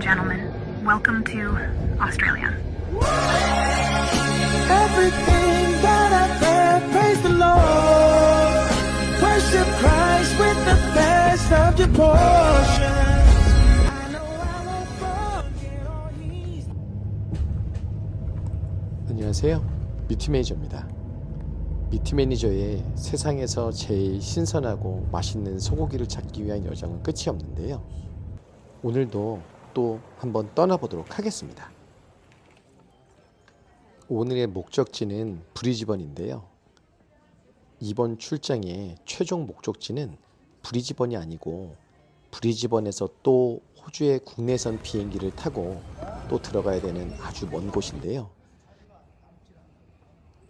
gentlemen, welcome to Australia. Everything that I've had, praise the Lord. Worship Christ with the best of your portion. I know I won't forget all He's. 안녕하세요. 뮤티 매니저입니다. 뮤티 매니저의 세상에서 제일 신선하고 맛있는 소고기를 찾기 위한 여정은 끝이 없는데요. 오늘도 또 한번 떠나보도록 하겠습니다. 오늘의 목적지는 브리즈번인데요. 이번 출장의 최종 목적지는 브리즈번이 아니고 브리즈번에서 또 호주의 국내선 비행기를 타고 또 들어가야 되는 아주 먼 곳인데요.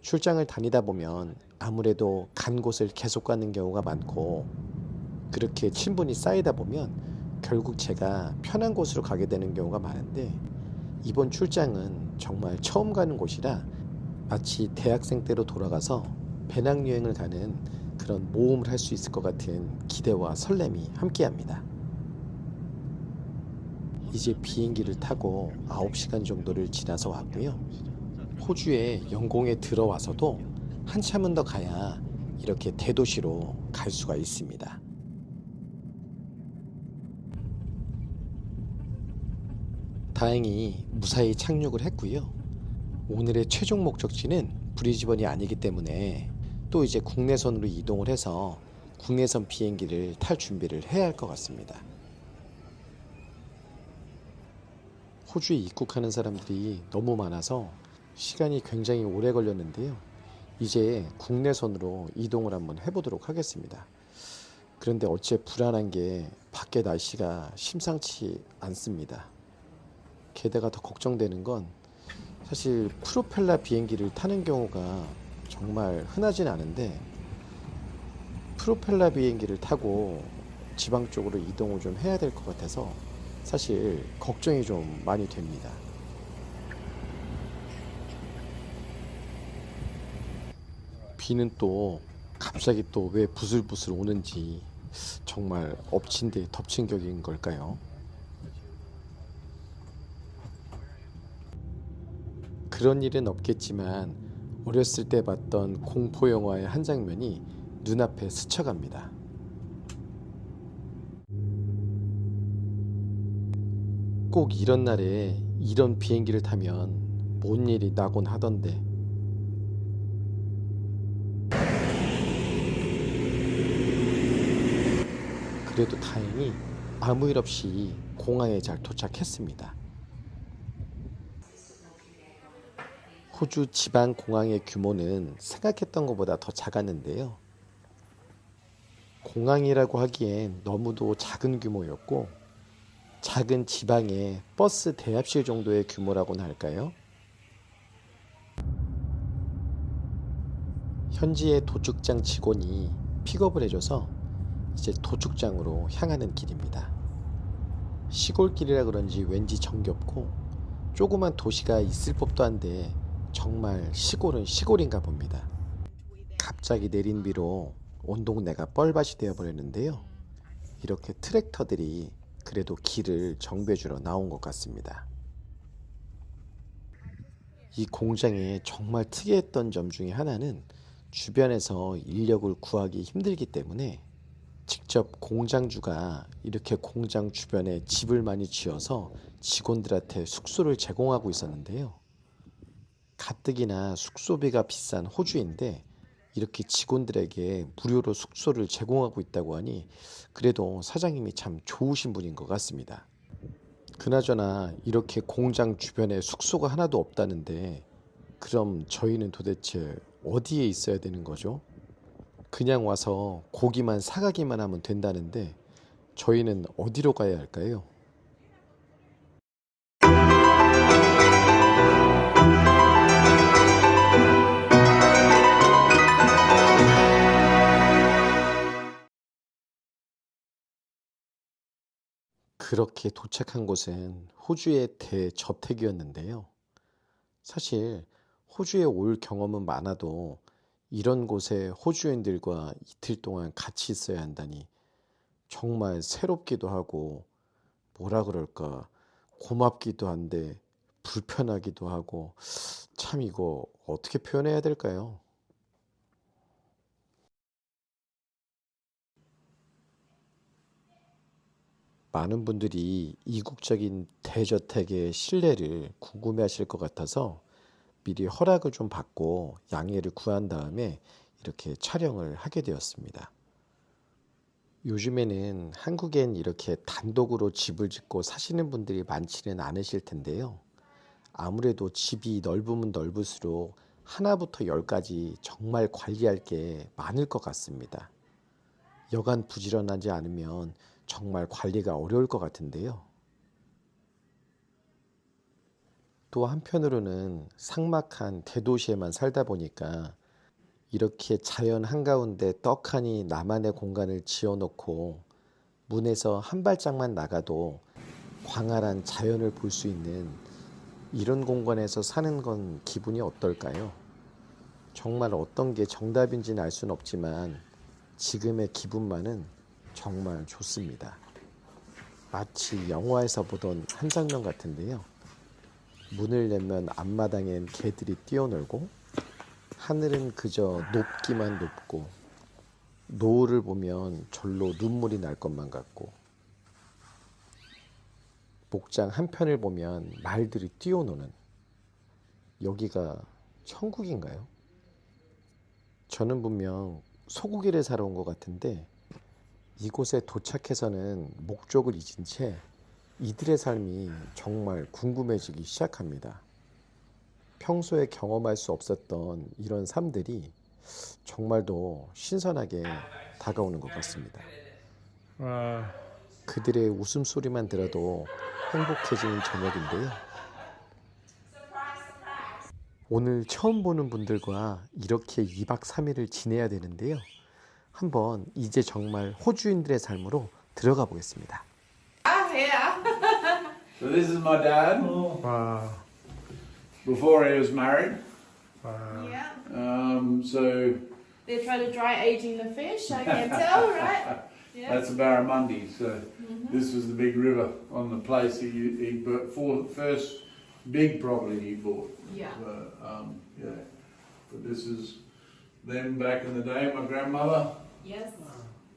출장을 다니다 보면 아무래도 간 곳을 계속 가는 경우가 많고 그렇게 친분이 쌓이다 보면 결국 제가 편한 곳으로 가게 되는 경우가 많은데 이번 출장은 정말 처음 가는 곳이라 마치 대학생 때로 돌아가서 배낭여행을 가는 그런 모험을 할 수 있을 것 같은 기대와 설렘이 함께합니다. 이제 비행기를 타고 9시간 정도를 지나서 왔고요. 호주의 영공에 들어와서도 한참은 더 가야 이렇게 대도시로 갈 수가 있습니다. 다행히 무사히 착륙을 했고요. 오늘의 최종 목적지는 브리즈번이 아니기 때문에 또 이제 국내선으로 이동을 해서 국내선 비행기를 탈 준비를 해야 할 것 같습니다. 호주에 입국하는 사람들이 너무 많아서 시간이 굉장히 오래 걸렸는데요. 이제 국내선으로 이동을 한번 해보도록 하겠습니다. 그런데 어째 불안한 게 밖에 날씨가 심상치 않습니다. 게다가 더 걱정되는 건 사실 프로펠러 비행기를 타는 경우가 정말 흔하진 않은데 프로펠러 비행기를 타고 지방 쪽으로 이동을 좀 해야 될 것 같아서 사실 걱정이 좀 많이 됩니다. 비는 또 갑자기 또 왜 부슬부슬 오는지 정말 엎친 데 덮친 격인 걸까요? 그런 일은 없겠지만 어렸을 때 봤던 공포 영화의 한 장면이 눈앞에 스쳐갑니다. 꼭 이런 날에 이런 비행기를 타면 뭔 일이 나곤 하던데 그래도 다행히 아무 일 없이 공항에 잘 도착했습니다. 호주 지방 공항의 규모는 생각했던 것보다 더 작았는데요. 공항이라고 하기엔 너무도 작은 규모였고 작은 지방의 버스 대합실 정도의 규모라고나 할까요? 현지의 도축장 직원이 픽업을 해줘서 이제 도축장으로 향하는 길입니다. 시골길이라 그런지 왠지 정겹고 조그만 도시가 있을 법도 한데 정말 시골은 시골인가 봅니다. 갑자기 내린 비로 온 동네가 뻘밭이 되어버렸는데요. 이렇게 트랙터들이 그래도 길을 정비해주러 나온 것 같습니다. 이 공장에 정말 특이했던 점 중에 하나는 주변에서 인력을 구하기 힘들기 때문에 직접 공장주가 이렇게 공장 주변에 집을 많이 지어서 직원들한테 숙소를 제공하고 있었는데요. 가뜩이나 숙소비가 비싼 호주인데 이렇게 직원들에게 무료로 숙소를 제공하고 있다고 하니 그래도 사장님이 참 좋으신 분인 것 같습니다. 그나저나 이렇게 공장 주변에 숙소가 하나도 없다는데 그럼 저희는 도대체 어디에 있어야 되는 거죠? 그냥 와서 고기만 사가기만 하면 된다는데 저희는 어디로 가야 할까요? 그렇게 도착한 곳은 호주의 대저택이었는데요. 사실 호주에 올 경험은 많아도 이런 곳에 호주인들과 이틀 동안 같이 있어야 한다니 정말 새롭기도 하고 뭐라 그럴까 고맙기도 한데 불편하기도 하고 참 이거 어떻게 표현해야 될까요? 많은 분들이 이국적인 대저택의 실내를 궁금해하실 것 같아서 미리 허락을 좀 받고 양해를 구한 다음에 이렇게 촬영을 하게 되었습니다. 요즘에는 한국엔 이렇게 단독으로 집을 짓고 사시는 분들이 많지는 않으실 텐데요. 아무래도 집이 넓으면 넓을수록 하나부터 열까지 정말 관리할 게 많을 것 같습니다. 여간 부지런하지 않으면 정말 관리가 어려울 것 같은데요. 또 한편으로는 삭막한 대도시에만 살다 보니까 이렇게 자연 한가운데 떡하니 나만의 공간을 지어놓고 문에서 한 발짝만 나가도 광활한 자연을 볼 수 있는 이런 공간에서 사는 건 기분이 어떨까요? 정말 어떤 게 정답인지는 알 수는 없지만 지금의 기분만은 정말 좋습니다. 마치 영화에서 보던 한 장면 같은데요. 문을 열면 앞마당엔 개들이 뛰어놀고 하늘은 그저 높기만 높고 노을을 보면 절로 눈물이 날 것만 같고 목장 한편을 보면 말들이 뛰어노는 여기가 천국인가요? 저는 분명 소고기를 사러 온 것 같은데 이곳에 도착해서는 목적을 잊은 채 이들의 삶이 정말 궁금해지기 시작합니다. 평소에 경험할 수 없었던 이런 삶들이 정말도 신선하게 다가오는 것 같습니다. 그들의 웃음소리만 들어도 행복해지는 저녁인데요. 오늘 처음 보는 분들과 이렇게 2박 3일을 지내야 되는데요. 한번 이제 정말 호주인들의 삶으로 들어가 보겠습니다. So this is my dad Wow. before he was married. Yeah, So they're trying to dry aging the fish. I can tell, right? Yeah. that's a barramundi. So this was the big river on the place he first big property he bought. Yeah. Yeah. But this is them back in the day. My grandmother, Yes.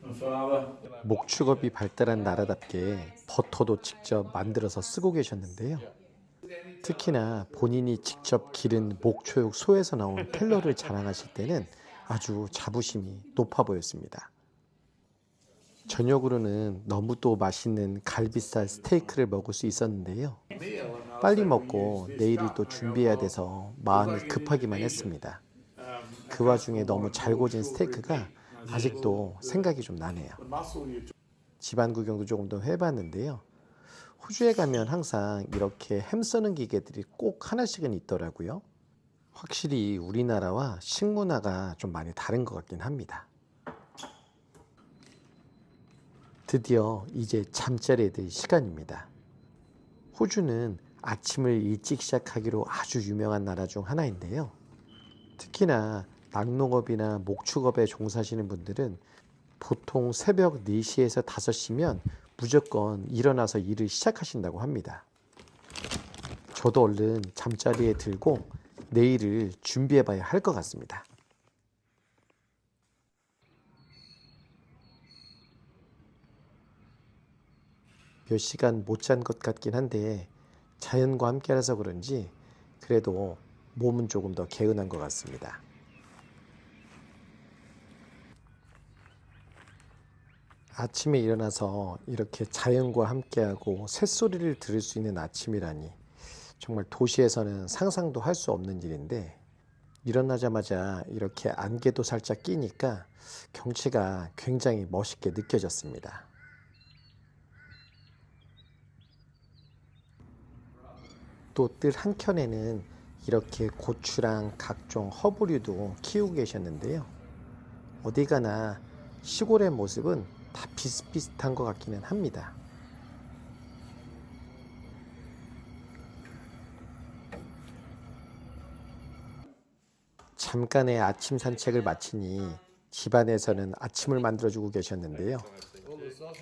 my father. 목축업이 발달한 나라답게 버터도 직접 만들어서 쓰고 계셨는데요. 특히나 본인이 직접 기른 목초육 소에서 나온 텔러를 자랑하실 때는 아주 자부심이 높아 보였습니다. 저녁으로는 너무도 맛있는 갈비살 스테이크를 먹을 수 있었는데요. 빨리 먹고 내일을 또 준비해야 돼서 마음이 급하기만 했습니다. 그 와중에 너무 잘 구워진 스테이크가 아직도 생각이 좀 나네요. 집안 구경도 조금 더 해봤는데요. 호주에 가면 항상 이렇게 햄 써는 기계들이 꼭 하나씩은 있더라고요. 확실히 우리나라와 식문화가 좀 많이 다른 것 같긴 합니다. 드디어 이제 잠자리에 들 시간입니다. 호주는 아침을 일찍 시작하기로 아주 유명한 나라 중 하나인데요. 특히나 낙농업이나 목축업에 종사하시는 분들은 보통 새벽 4시에서 5시면 무조건 일어나서 일을 시작하신다고 합니다. 저도 얼른 잠자리에 들고 내일을 준비해 봐야 할 것 같습니다. 몇 시간 못 잔 것 같긴 한데 자연과 함께라서 그런지 그래도 몸은 조금 더 개운한 것 같습니다. 아침에 일어나서 이렇게 자연과 함께하고 새소리를 들을 수 있는 아침이라니 정말 도시에서는 상상도 할 수 없는 일인데 일어나자마자 이렇게 안개도 살짝 끼니까 경치가 굉장히 멋있게 느껴졌습니다. 또 뜰 한켠에는 이렇게 고추랑 각종 허브류도 키우고 계셨는데요. 어디 가나 시골의 모습은 다 비슷비슷한 것 같기는 합니다. 잠깐의 아침 산책을 마치니 집안에서는 아침을 만들어주고 계셨는데요.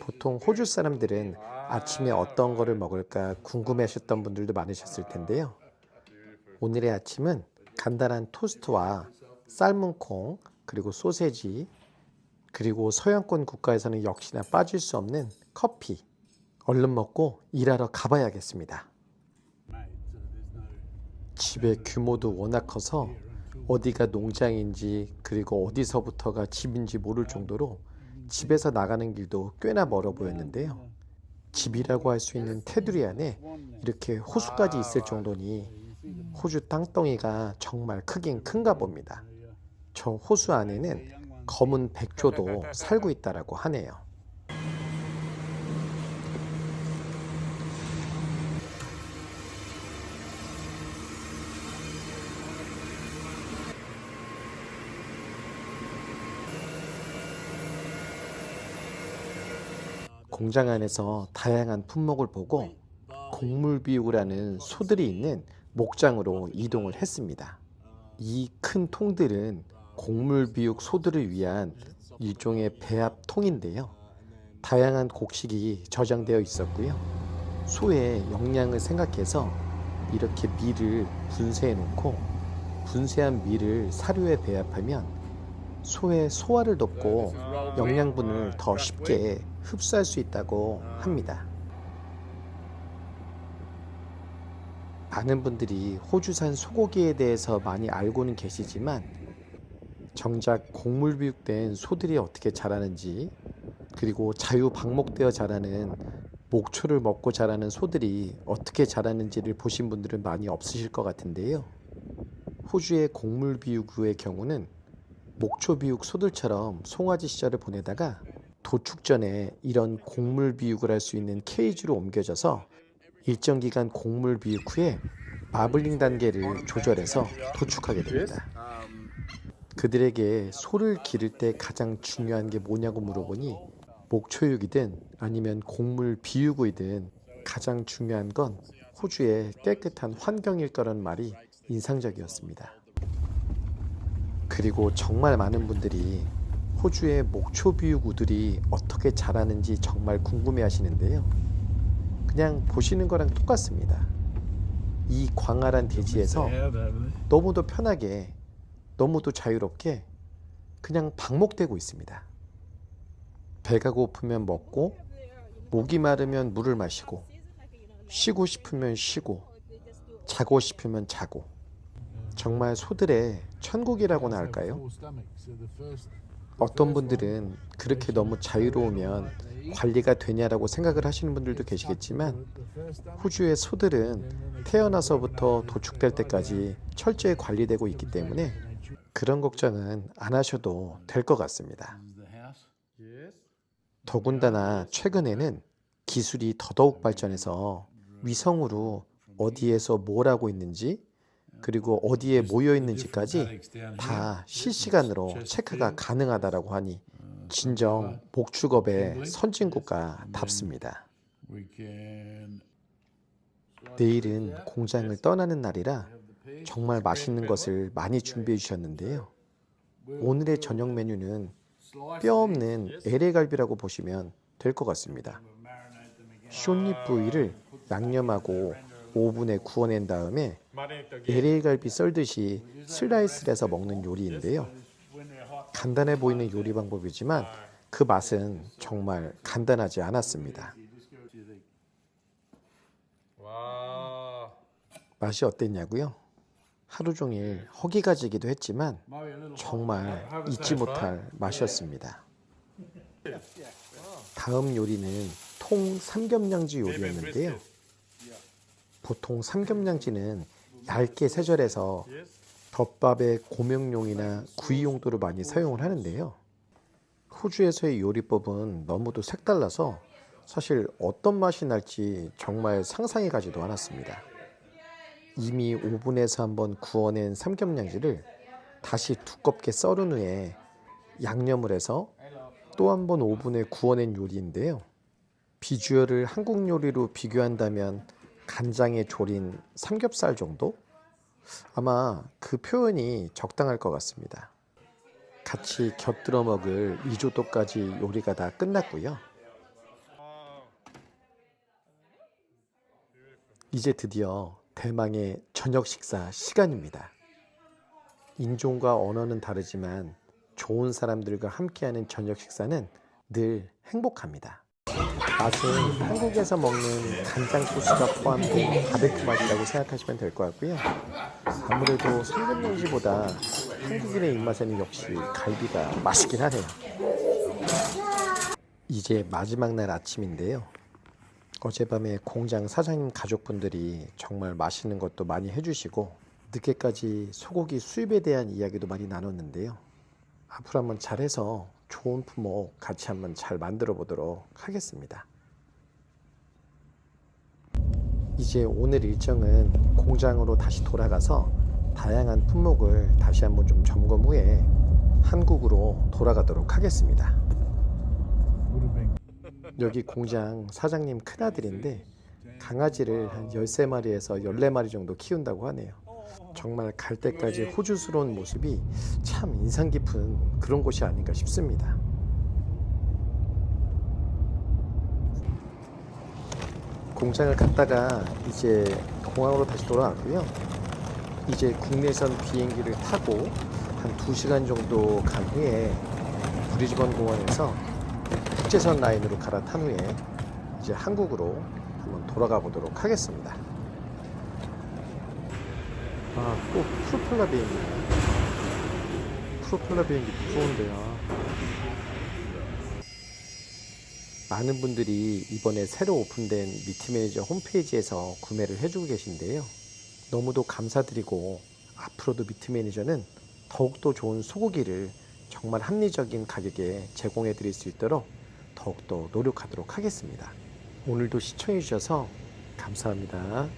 보통 호주 사람들은 아침에 어떤 거를 먹을까 궁금해하셨던 분들도 많으셨을 텐데요. 오늘의 아침은 간단한 토스트와 삶은 콩, 그리고 소세지, 그리고 서양권 국가에서는 역시나 빠질 수 없는 커피. 얼른 먹고 일하러 가봐야겠습니다. 집의 규모도 워낙 커서 어디가 농장인지 그리고 어디서부터가 집인지 모를 정도로 집에서 나가는 길도 꽤나 멀어 보였는데요. 집이라고 할 수 있는 테두리 안에 이렇게 호수까지 있을 정도니 호주 땅덩이가 정말 크긴 큰가 봅니다. 저 호수 안에는 검은 백조도 살고 있다라고 하네요. 공장 안에서 다양한 품목을 보고 곡물비육이라는 소들이 있는 목장으로 이동을 했습니다. 이 큰 통들은 곡물비육 소들을 위한 일종의 배합통인데요. 다양한 곡식이 저장되어 있었고요. 소의 영양을 생각해서 이렇게 밀을 분쇄해 놓고 분쇄한 밀을 사료에 배합하면 소의 소화를 돕고 영양분을 더 쉽게 흡수할 수 있다고 합니다. 많은 분들이 호주산 소고기에 대해서 많이 알고는 계시지만 정작 곡물비육된 소들이 어떻게 자라는지, 그리고 자유방목되어 자라는 목초를 먹고 자라는 소들이 어떻게 자라는지를 보신 분들은 많이 없으실 것 같은데요. 호주의 곡물비육의 경우는 목초비육 소들처럼 송아지 시절을 보내다가 도축 전에 이런 곡물비육을 할 수 있는 케이지로 옮겨져서 일정 기간 곡물비육 후에 마블링 단계를 조절해서 도축하게 됩니다. 그들에게 소를 기를 때 가장 중요한 게 뭐냐고 물어보니 목초육이든 아니면 곡물비육이든 가장 중요한 건 호주의 깨끗한 환경일 거라는 말이 인상적이었습니다. 그리고 정말 많은 분들이 호주의 목초비육 우들이 어떻게 자라는지 정말 궁금해 하시는데요. 그냥 보시는 거랑 똑같습니다. 이 광활한 대지에서 너무도 편하게, 너무도 자유롭게 그냥 방목되고 있습니다. 배가 고프면 먹고, 목이 마르면 물을 마시고, 쉬고 싶으면 쉬고, 자고 싶으면 자고. 정말 소들의 천국이라고나 할까요? 어떤 분들은 그렇게 너무 자유로우면 관리가 되냐라고 생각을 하시는 분들도 계시겠지만 호주의 소들은 태어나서부터 도축될 때까지 철저히 관리되고 있기 때문에 그런 걱정은 안 하셔도 될 것 같습니다. 더군다나 최근에는 기술이 더더욱 발전해서 위성으로 어디에서 뭘 하고 있는지 그리고 어디에 모여 있는지까지 다 실시간으로 체크가 가능하다라고 하니 진정 목축업의 선진국가답습니다. 내일은 공장을 떠나는 날이라 정말 맛있는 것을 많이 준비해 주셨는데요. 오늘의 저녁 메뉴는 뼈 없는 LA 갈비라고 보시면 될 것 같습니다. 숏립 부위를 양념하고 오븐에 구워낸 다음에 LA 갈비 썰듯이 슬라이스를 해서 먹는 요리인데요. 간단해 보이는 요리 방법이지만 그 맛은 정말 간단하지 않았습니다. 맛이 어땠냐고요? 하루 종일 허기가 지기도 했지만 정말 잊지 못할 맛이었습니다. 다음 요리는 통 삼겹냥지 요리였는데요. 보통 삼겹냥지는 얇게 세절해서 덮밥의 고명용이나 구이 용도로 많이 사용을 하는데요. 호주에서의 요리법은 너무도 색달라서 사실 어떤 맛이 날지 정말 상상이 가지도 않았습니다. 이미 오븐에서 한번 구워낸 삼겹냥지를 다시 두껍게 썰은 후에 양념을 해서 또 한번 오븐에 구워낸 요리인데요. 비주얼을 한국 요리로 비교한다면 간장에 졸인 삼겹살 정도? 아마 그 표현이 적당할 것 같습니다. 같이 곁들여 먹을 리조또까지 요리가 다 끝났고요. 이제 드디어 대망의 저녁 식사 시간입니다. 인종과 언어는 다르지만 좋은 사람들과 함께하는 저녁 식사는 늘 행복합니다. 맛은 한국에서 먹는 간장 소스가 포함된 바베큐 맛이라고 생각하시면 될 것 같고요. 아무래도 성근용지보다 한국인의 입맛에는 역시 갈비가 맛있긴 하네요. 이제 마지막 날 아침인데요. 어젯밤에 공장 사장님 가족분들이 정말 맛있는 것도 많이 해주시고 늦게까지 소고기 수입에 대한 이야기도 많이 나눴는데요. 앞으로 한번 잘해서 좋은 품목 같이 한번 잘 만들어 보도록 하겠습니다. 이제 오늘 일정은 공장으로 다시 돌아가서 다양한 품목을 다시 한번 좀 점검 후에 한국으로 돌아가도록 하겠습니다. 여기 공장 사장님 큰아들인데 강아지를 한 13마리에서 14마리 정도 키운다고 하네요. 정말 갈 때까지 호주스러운 모습이 참 인상 깊은 그런 곳이 아닌가 싶습니다. 공장을 갔다가 이제 공항으로 다시 돌아왔고요. 이제 국내선 비행기를 타고 한 2시간 정도 간 후에 브리즈번 공항에서 국제선 라인으로 갈아탄 후에 이제 한국으로 한번 돌아가 보도록 하겠습니다. 또 프로펠러 비행기. 프로펠러 비행기 무서운데요. 많은 분들이 이번에 새로 오픈된 미트매니저 홈페이지에서 구매를 해주고 계신데요. 너무도 감사드리고 앞으로도 미트매니저는 더욱더 좋은 소고기를 정말 합리적인 가격에 제공해 드릴 수 있도록 더욱더 노력하도록 하겠습니다. 오늘도 시청해 주셔서 감사합니다.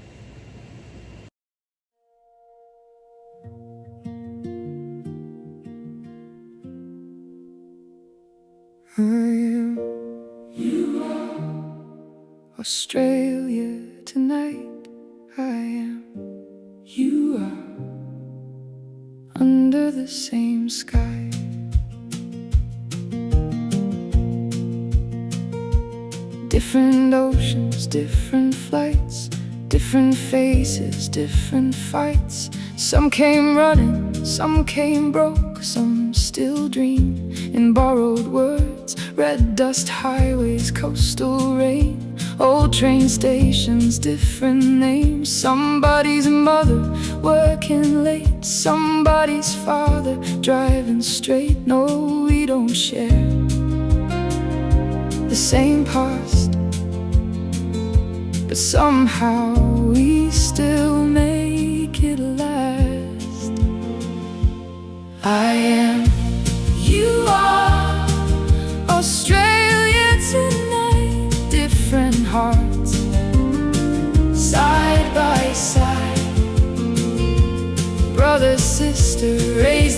Australia tonight, I am. You are under the same sky. Different oceans, different flights, different faces, different fights. Some came running, some came broke, some still dream in borrowed words. Red dust highways, coastal rain, old train stations, different names. Somebody's mother working late, somebody's father driving straight. No, we don't share the same past, but somehow we still make it last. I am, you are, Australia tonight. Different hearts, side by side. Brother, sister, raise